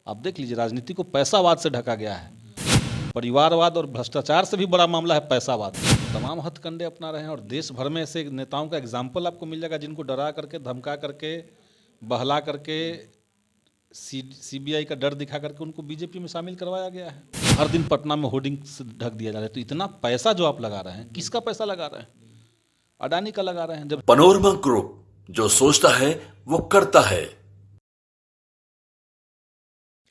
आप देख लीजिए, राजनीति को पैसावाद से ढका गया है। परिवारवाद और भ्रष्टाचार से भी बड़ा मामला है पैसावाद। तमाम हथकंडे अपना रहे हैं और देश भर में ऐसे नेताओं का एग्जाम्पल आपको मिल जाएगा जिनको डरा करके, धमका करके, बहला करके, सीबीआई का डर दिखा करके उनको बीजेपी में शामिल करवाया गया है। हर दिन पटना में होर्डिंग से ढक दिया जा रहा है। तो इतना पैसा जो आप लगा रहे हैं, किसका पैसा लगा रहे हैं? अडानी का लगा रहे हैं। जब पनोरमा ग्रुप, जो सोचता है वो करता है।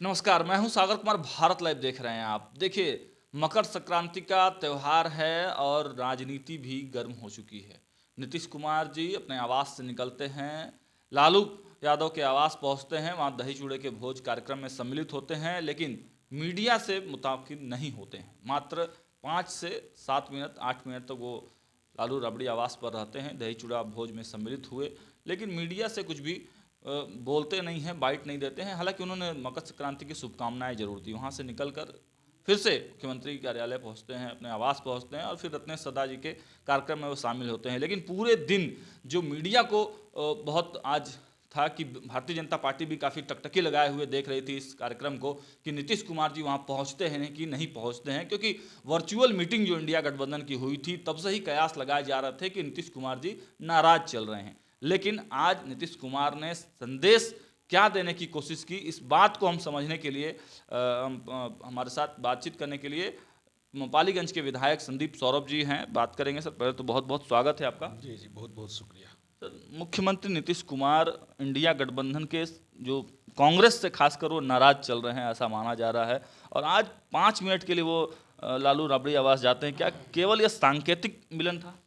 नमस्कार, मैं हूं सागर कुमार। भारत लाइव देख रहे हैं आप। देखिए, मकर संक्रांति का त्यौहार है और राजनीति भी गर्म हो चुकी है। नीतीश कुमार जी अपने आवास से निकलते हैं, लालू यादव के आवास पहुंचते हैं, वहां दही चूड़े के भोज कार्यक्रम में सम्मिलित होते हैं, लेकिन मीडिया से मुताकिद नहीं होते हैं। मात्र 5 से 7 मिनट 8 मिनट तक वो लालू राबड़ी आवास पर रहते हैं, दही चूड़ा भोज में सम्मिलित हुए, लेकिन मीडिया से कुछ भी बोलते नहीं हैं, बाइट नहीं देते हैं। हालांकि उन्होंने मकर संक्रांति की शुभकामनाएं जरूर दी। वहाँ से निकलकर फिर से मुख्यमंत्री कार्यालय पहुँचते हैं, अपने आवास पहुँचते हैं और फिर रत्नेश सदा जी के कार्यक्रम में वो शामिल होते हैं। लेकिन पूरे दिन जो मीडिया को बहुत आज था कि भारतीय जनता पार्टी भी काफ़ी टकटकी लगाए हुए देख रही थी इस कार्यक्रम को कि नीतीश कुमार जी वहाँ पहुँचते हैं कि नहीं पहुँचते हैं, क्योंकि वर्चुअल मीटिंग जो इंडिया गठबंधन की हुई थी तब से ही कयास लगाए जा रहे थे कि नीतीश कुमार जी नाराज चल रहे हैं। लेकिन आज नीतीश कुमार ने संदेश क्या देने की कोशिश की, इस बात को हम समझने के लिए हमारे साथ बातचीत करने के लिए पालीगंज के विधायक संदीप सौरभ जी हैं। बात करेंगे। सर, पहले तो बहुत बहुत स्वागत है आपका। जी जी, बहुत बहुत शुक्रिया। सर, मुख्यमंत्री नीतीश कुमार इंडिया गठबंधन के जो कांग्रेस से खासकर वो नाराज चल रहे हैं, ऐसा माना जा रहा है, और आज 5 मिनट के लिए वो लालू राबड़ी आवास जाते हैं। क्या केवल यह सांकेतिक मिलन था?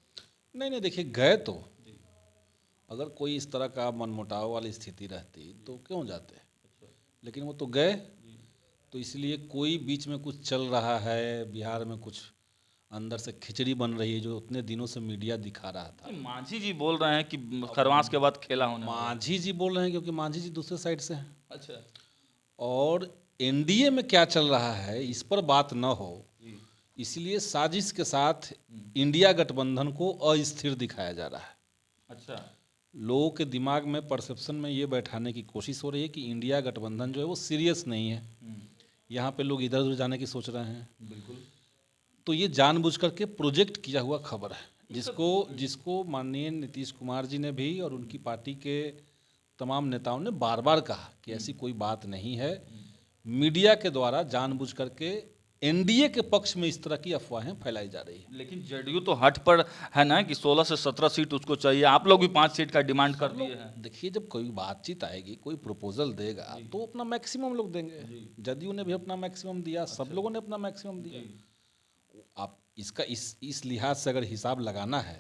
नहीं, देखिए, गए तो अगर कोई इस तरह का मनमुटाव वाली स्थिति रहती तो क्यों जाते, लेकिन वो तो गए। तो इसलिए कोई बीच में कुछ चल रहा है, बिहार में कुछ अंदर से खिचड़ी बन रही है जो उतने दिनों से मीडिया दिखा रहा था। मांझी जी बोल रहे हैं कि खरवास के बाद खेला होने वाला है। मांझी जी बोल रहे हैं क्योंकि मांझी जी दूसरे साइड से हैं। अच्छा। और एनडीए में क्या चल रहा है इस पर बात न हो, इसलिए साजिश के साथ इंडिया गठबंधन को अस्थिर दिखाया जा रहा है। अच्छा। लोगों के दिमाग में परसेप्शन में ये बैठाने की कोशिश हो रही है कि इंडिया गठबंधन जो है वो सीरियस नहीं है, यहाँ पे लोग इधर उधर जाने की सोच रहे हैं। बिल्कुल। तो ये जानबूझ करके प्रोजेक्ट किया हुआ खबर है, जिसको माननीय नीतीश कुमार जी ने भी और उनकी पार्टी के तमाम नेताओं ने बार बार कहा कि ऐसी कोई बात नहीं है। मीडिया के द्वारा जानबूझ करके एनडीए के पक्ष में इस तरह की अफवाहें फैलाई जा रही है। लेकिन जेडीयू तो हट पर है ना कि 16 से 17 सीट उसको चाहिए। आप लोग भी 5 सीट का डिमांड कर दिए हैं। देखिए, जब कोई बातचीत आएगी, कोई प्रपोजल देगा तो अपना मैक्सिमम लोग देंगे। जदयू ने भी अपना मैक्सिमम दिया, सब लोगों ने अपना मैक्सिमम दिया। आप इसका इस लिहाज से अगर हिसाब लगाना है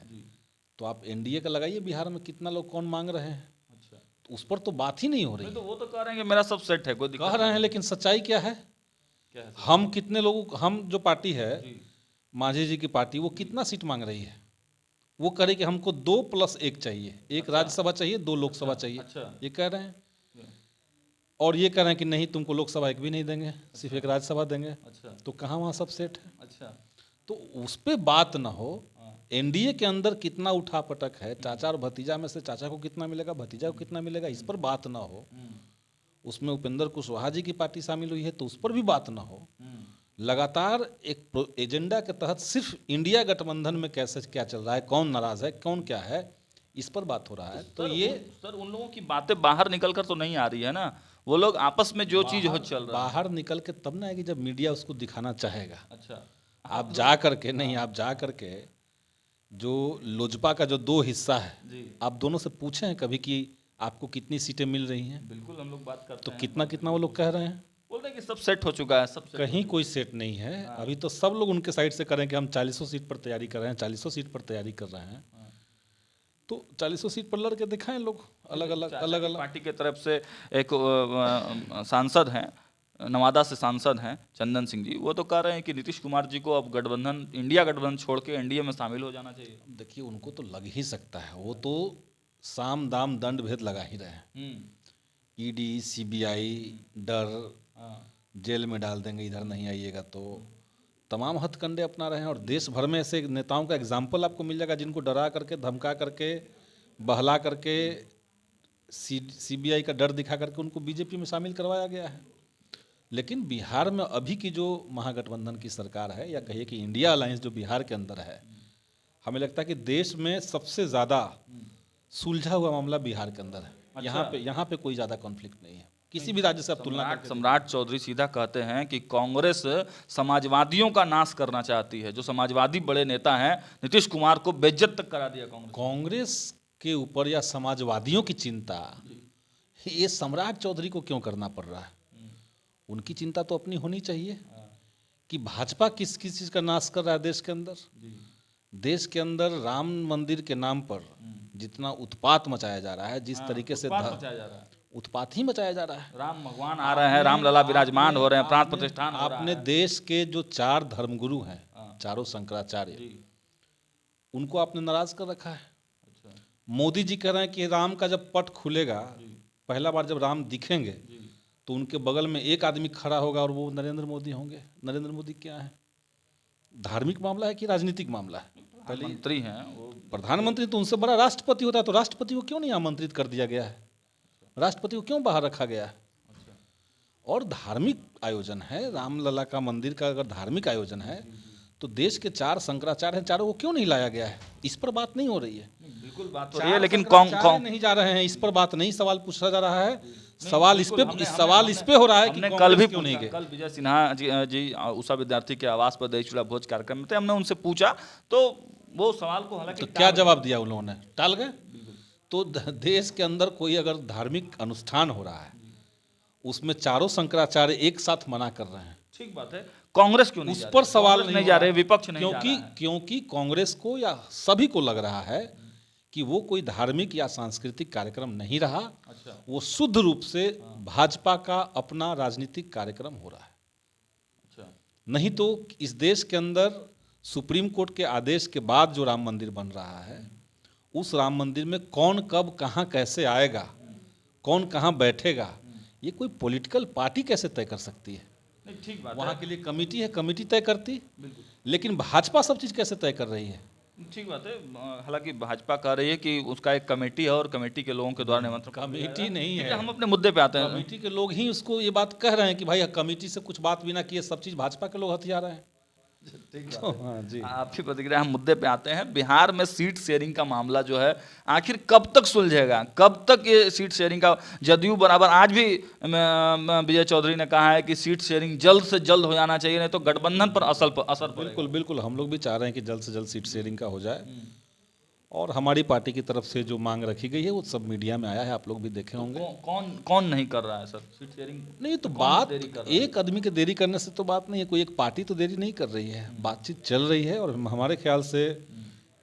तो आप एनडीए का लगाइए, बिहार में कितना लोग कौन मांग रहे हैं। अच्छा। तो उस पर तो बात ही नहीं हो रही। तो वो तो कह रहे हैं कि मेरा सब सेट है, कोई दिक्कत कह रहे हैं, लेकिन सच्चाई क्या है? क्या है? हम कितने लोगों, हम जो पार्टी है मांझी जी की पार्टी, वो कितना सीट मांग रही है? वो कह रही कि हमको 2+1 चाहिए, एक राज्यसभा चाहिए, 2 लोकसभा चाहिए। अच्छा। ये कह रहे हैं। और ये कह रहे हैं कि नहीं, तुमको लोकसभा एक भी नहीं देंगे, सिर्फ एक राज्यसभा देंगे। अच्छा। तो कहाँ वहाँ सब सेट है? अच्छा। तो उस पर बात ना हो। एनडीए के अंदर कितना उठापटक है, चाचा और भतीजा में से चाचा को कितना मिलेगा, भतीजा को कितना मिलेगा, इस पर बात ना हो। उसमें उपेंद्र कुशवाहा जी की पार्टी शामिल हुई है तो उस पर भी बात ना हो। लगातार एक एजेंडा के तहत सिर्फ इंडिया गठबंधन में कैसे क्या चल रहा है, कौन नाराज है, कौन क्या है, इस पर बात हो रहा है। तो ये सर, उन लोगों की बातें बाहर निकल कर तो नहीं आ रही है ना। वो लोग आपस में जो चीज हो चल रहा है बाहर निकल के तब ना आएगी जब मीडिया उसको दिखाना चाहेगा। अच्छा। आप जा करके नहीं, आप जा करके जो लोजपा का जो 2 हिस्सा है, आप दोनों से पूछे हैं कभी कि आपको कितनी सीटें मिल रही हैं? बिल्कुल, हम लोग बात करते तो हैं। कितना वो लोग कह रहे हैं? बोलते हैं कि सब सेट हो चुका है, सब कहीं कोई सेट नहीं है। अभी तो सब लोग उनके साइड से करें कि हम 40 सीट पर तैयारी कर रहे हैं, 40 सीट पर तैयारी कर रहे हैं। तो 40 सीट पर लड़के दिखाएं लोग, अलग अलग पार्टी की तरफ से एक सांसद हैं, नवादा से सांसद हैं चंदन सिंह जी, वो तो कह रहे हैं कि नीतीश कुमार जी को अब गठबंधन, इंडिया गठबंधन छोड़ के एनडीए में शामिल हो जाना चाहिए। देखिए, उनको तो लग ही सकता है, वो तो साम दाम दंड भेद लगा ही रहे हैं। ईडी सीबीआई डर, जेल में डाल देंगे इधर नहीं आइएगा तो। तमाम हथकंडे अपना रहे हैं और देश भर में ऐसे नेताओं का एग्जाम्पल आपको मिल जाएगा जिनको डरा करके, धमका करके, बहला करके, सीबीआई का डर दिखा करके उनको बीजेपी में शामिल करवाया गया है। लेकिन बिहार में अभी की जो महागठबंधन की सरकार है, या कहिए कि इंडिया अलायंस जो बिहार के अंदर है, हमें लगता है कि देश में सबसे ज़्यादा सुलझा हुआ मामला बिहार के अंदर है। यहाँ पे कोई ज़्यादा कॉन्फ्लिक्ट नहीं है किसी भी राज्य से आप तुलना करके। सम्राट चौधरी सीधा कहते हैं कि कांग्रेस समाजवादियों का नाश करना चाहती है। जो समाजवादी बड़े नेता हैं, नीतीश कुमार को बेइज्जत तक करा दिया कांग्रेस के ऊपर या समाजवादियों की चिंता ये सम्राट चौधरी को क्यों करना पड़ रहा है? उनकी चिंता तो अपनी होनी चाहिए कि भाजपा किस किस चीज़ का नाश कर रहा है देश के अंदर। देश के अंदर राम मंदिर के नाम पर जितना उत्पात मचाया जा रहा है, जिस तरीके से उत्पात ही मचाया जा रहा है। राम भगवान आ रहे हैं, रामलला विराजमान हो रहे हैं, प्राण प्रतिष्ठान हो रहा है। आपने देश के जो 4 धर्मगुरु हैं, चारों शंकराचार्य, उनको आपने नाराज कर रखा है। मोदी जी कह रहे हैं कि राम का जब पट खुलेगा, पहला बार जब राम दिखेंगे तो उनके बगल में एक आदमी खड़ा होगा और वो नरेंद्र मोदी होंगे। नरेंद्र मोदी क्या है? धार्मिक मामला है कि राजनीतिक मामला है? मंत्री हैं वो। प्रधानमंत्री तो उनसे बड़ा राष्ट्रपति होता है, तो राष्ट्रपति को क्यों नहीं आमंत्रित कर दिया गया है? राष्ट्रपति को क्यों बाहर रखा गया है? और धार्मिक आयोजन है, रामलला का मंदिर का अगर धार्मिक आयोजन है तो देश के 4 शंकराचार्य हैं, चारों को क्यों नहीं लाया गया है? इस पर बात नहीं हो रही है। बिल्कुल बात हो रही है, लेकिन नहीं जा रहे हैं, इस पर बात नहीं, सवाल पूछा जा रहा है। सवाल इस पे हो रहा है कि कल भी क्यों नहीं गए। कल विजय सिन्हा जी उषा विद्यार्थी के आवास पर देश चुड़ा भोज कार्यक्रम में थे, हमने उनसे पूछा तो वो सवाल को हालांकि तो क्या जवाब दिया उन्होंने? टाल गए। तो देश के अंदर कोई अगर धार्मिक अनुष्ठान हो रहा है, उसमें चारों शंकराचार्य एक साथ मना कर रहे हैं, ठीक बात है, कांग्रेस क्यों नहीं उस पर सवाल नहीं जा रहे, विपक्ष नहीं जा रहा है। क्योंकि कांग्रेस को या सभी को लग रहा है कि वो कोई धार्मिक या सांस्कृतिक कार्यक्रम नहीं रहा। अच्छा। वो शुद्ध रूप से भाजपा का अपना राजनीतिक कार्यक्रम हो रहा है। अच्छा। नहीं तो इस देश के अंदर सुप्रीम कोर्ट के आदेश के बाद जो राम मंदिर बन रहा है, उस राम मंदिर में कौन कब कहाँ कैसे आएगा, कौन कहाँ बैठेगा, ये कोई पॉलिटिकल पार्टी कैसे तय कर सकती है? नहीं, ठीक बात वहाँ है। के लिए कमेटी है, कमेटी तय करती। लेकिन भाजपा सब चीज़ कैसे तय कर रही है? ठीक बात है। हालांकि भाजपा कह रही है कि उसका एक कमेटी है और कमेटी के लोगों के द्वारा निमंत्रण। कमेटी नहीं है, हम अपने मुद्दे पे आते हैं। कमेटी के लोग ही उसको ये बात कह रहे हैं कि भाई कमेटी से कुछ बात बिना किए सब चीज़ भाजपा के लोग हथिया रहे हैं। हाँ जी, आपकी प्रतिक्रिया, हम मुद्दे पे आते हैं। बिहार में सीट शेयरिंग का मामला जो है आखिर कब तक सुलझेगा, कब तक ये सीट शेयरिंग का? जदयू बराबर आज भी विजय चौधरी ने कहा है कि सीट शेयरिंग जल्द से जल्द हो जाना चाहिए, नहीं तो गठबंधन पर असर बिल्कुल बिल्कुल, हम लोग भी चाह रहे हैं कि जल्द से जल्द सीट शेयरिंग का हो जाए। और हमारी पार्टी की तरफ से जो मांग रखी गई है वो सब मीडिया में आया है, आप लोग भी देखे होंगे। कौन नहीं कर रहा है सर सीट शेयरिंग? नहीं तो बात एक आदमी के देरी करने से तो बात नहीं है, कोई एक पार्टी तो देरी नहीं कर रही है, बातचीत चल रही है और हमारे ख्याल से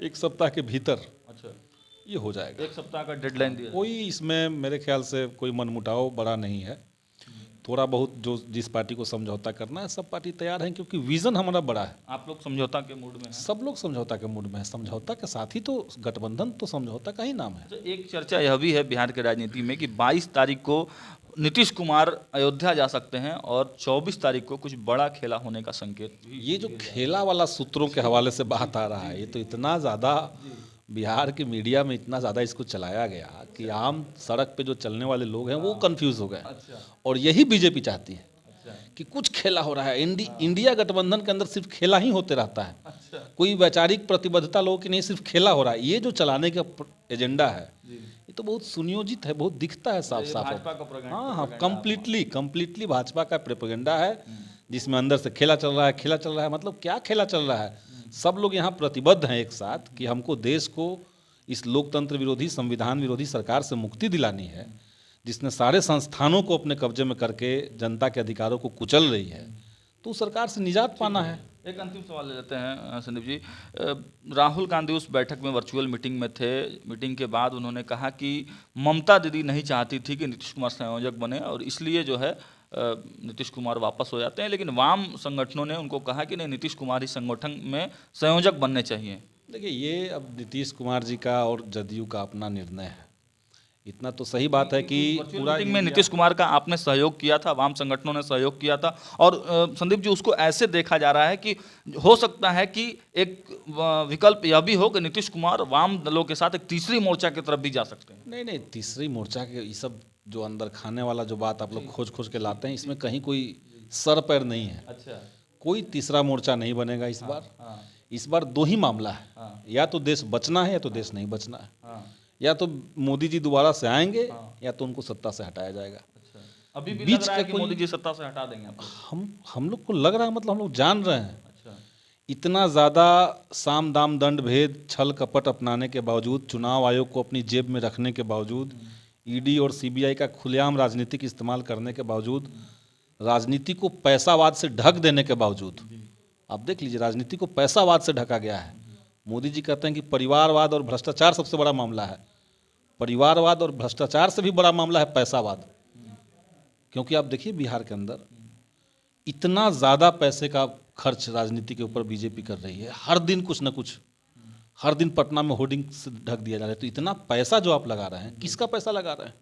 1 सप्ताह के भीतर अच्छा ये हो जाएगा। 1 सप्ताह का डेडलाइन दिया। कोई इसमें मेरे ख्याल से कोई मनमुटाव बड़ा नहीं है। थोड़ा बहुत जो जिस पार्टी को समझौता करना है सब पार्टी तैयार हैं, क्योंकि विजन हमारा बड़ा है। आप लोग समझौता के मूड में हैं? सब लोग समझौता के मूड में है। समझौता के साथ ही तो गठबंधन, तो समझौता का ही नाम है। तो एक चर्चा यह भी है बिहार के राजनीति में कि 22 तारीख को नीतीश कुमार अयोध्या जा सकते हैं और 24 तारीख को कुछ बड़ा खेला होने का संकेत। ये जो खेला वाला सूत्रों के हवाले से बात आ रहा है, ये तो इतना ज़्यादा बिहार के मीडिया में इतना ज़्यादा इसको चलाया गया कि आम सड़क पे जो चलने वाले लोग हैं वो कंफ्यूज हो गए। और यही बीजेपी चाहती है कि कुछ खेला हो रहा है। इंडिया गठबंधन के अंदर सिर्फ खेला ही होते रहता है। कोई वैचारिक प्रतिबद्धता लोगों की नहीं, सिर्फ खेला हो रहा है। ये जो चलाने का एजेंडा है ये तो बहुत सुनियोजित है, बहुत दिखता है साफ साफ। हाँ हाँ, कम्प्लीटली भाजपा का प्रोपेगेंडा है, जिसमें अंदर से खेला चल रहा है। मतलब क्या खेला चल रहा है? सब लोग यहाँ प्रतिबद्ध हैं एक साथ कि हमको देश को इस लोकतंत्र विरोधी, संविधान विरोधी सरकार से मुक्ति दिलानी है, जिसने सारे संस्थानों को अपने कब्जे में करके जनता के अधिकारों को कुचल रही है। तो सरकार से निजात पाना है। एक अंतिम सवाल ले लेते हैं संदीप जी। राहुल गांधी उस बैठक में वर्चुअल मीटिंग में थे। मीटिंग के बाद उन्होंने कहा कि ममता दीदी नहीं चाहती थी कि नीतीश कुमार संयोजक बने और इसलिए जो है नीतीश कुमार वापस हो जाते हैं, लेकिन वाम संगठनों ने उनको कहा कि नहीं, नीतीश कुमार ही संगठन में संयोजक बनने चाहिए। देखिए, ये अब नीतीश कुमार जी का और जदयू का अपना निर्णय है। इतना तो सही बात है कि पूरा मीटिंग में नीतीश कुमार का आपने सहयोग किया था, वाम संगठनों ने सहयोग किया था और संदीप जी उसको ऐसे देखा जा रहा है कि हो सकता है कि एक विकल्प यह भी हो कि नीतीश कुमार वाम दलों के साथ एक तीसरी मोर्चा की तरफ भी जा सकते हैं। नहीं, तीसरी मोर्चा के ये सब जो अंदर खाने वाला जो बात आप लोग खोज के लाते हैं, इसमें कहीं कोई सर पैर नहीं है। अच्छा। कोई तीसरा मोर्चा नहीं बनेगा इस बार। हाँ। इस बार दो ही मामला है, हाँ। या तो देश बचना है या तो देश नहीं बचना है। हाँ। या तो मोदी जी दोबारा से आएंगे हाँ। या तो उनको सत्ता से हटाया जाएगा। अच्छा, अभी भी बीच लग रहा है का कि कोई- मोदी जी सत्ता से हटा देंगे आपको? हम लोग को लग रहा है, मतलब हम लोग जान रहे हैं, अच्छा। इतना ज़्यादा साम दाम दंड भेद छल कपट अपनाने के बावजूद, चुनाव आयोग को अपनी जेब में रखने के बावजूद, ईडी और सीबीआई का खुलेआम राजनीतिक इस्तेमाल करने के बावजूद, राजनीति को पैसावाद से ढक देने के बावजूद, आप देख लीजिए राजनीति को पैसावाद से ढका गया है। मोदी जी कहते हैं कि परिवारवाद और भ्रष्टाचार सबसे बड़ा मामला है। परिवारवाद और भ्रष्टाचार से भी बड़ा मामला है पैसावाद। क्योंकि आप देखिए बिहार के अंदर इतना ज़्यादा पैसे का खर्च राजनीति के ऊपर बीजेपी कर रही है, हर दिन कुछ ना कुछ, हर दिन पटना में होर्डिंग से ढक दिया जा रहा है। तो इतना पैसा जो आप लगा रहे हैं, किसका पैसा लगा रहे हैं?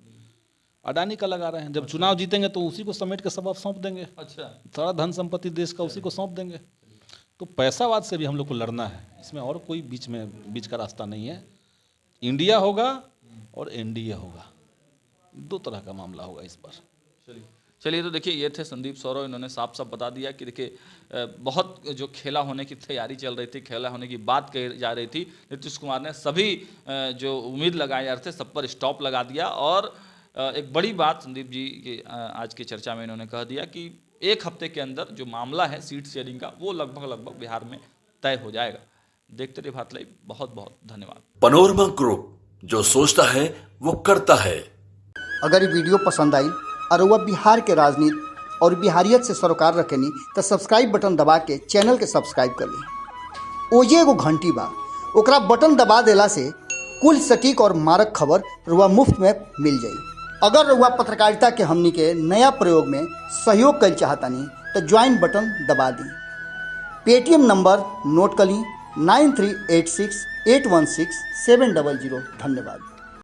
अडानी का लगा रहे हैं। जब चुनाव जीतेंगे तो उसी को समेट के सब आप सौंप देंगे। अच्छा। सारा धन संपत्ति देश का उसी को सौंप देंगे। तो पैसावाद से भी हम लोग को लड़ना है, इसमें और कोई बीच का रास्ता नहीं है। इंडिया होगा और एनडीए होगा, दो तरह का मामला होगा इस बार। चलिए, तो देखिए ये थे संदीप सौरव। इन्होंने साफ साफ बता दिया कि देखिए बहुत जो खेला होने की तैयारी चल रही थी, खेला होने की बात कही जा रही थी, नीतीश कुमार ने सभी जो उम्मीद लगाए जा रहे थे सब पर स्टॉप लगा दिया। और एक बड़ी बात संदीप जी की आज की चर्चा में इन्होंने कह दिया कि एक हफ्ते के अंदर जो मामला है सीट शेयरिंग का, वो लगभग बिहार में तय हो जाएगा। देखते रहिए भारत लाइव। बहुत बहुत धन्यवाद। पनोरमा ग्रुप, जो सोचता है वो करता है। अगर ये वीडियो पसंद आई और वह बिहार के राजनीति और बिहारियत से सरोकार रखेनी तो सब्सक्राइब बटन दबा के चैनल के सब्सक्राइब कर ली। ओजे एगो घंटी बा, ओकरा बटन दबा देला से कुल सटीक और मारक खबर रुआ मुफ्त में मिल जाई। अगर रुआ पत्रकारिता के हमनी के नया प्रयोग में सहयोग कर चाहतानी तो ज्वाइन बटन दबा दी। पेटीएम नंबर नोट कर ली 9386816700। धन्यवाद।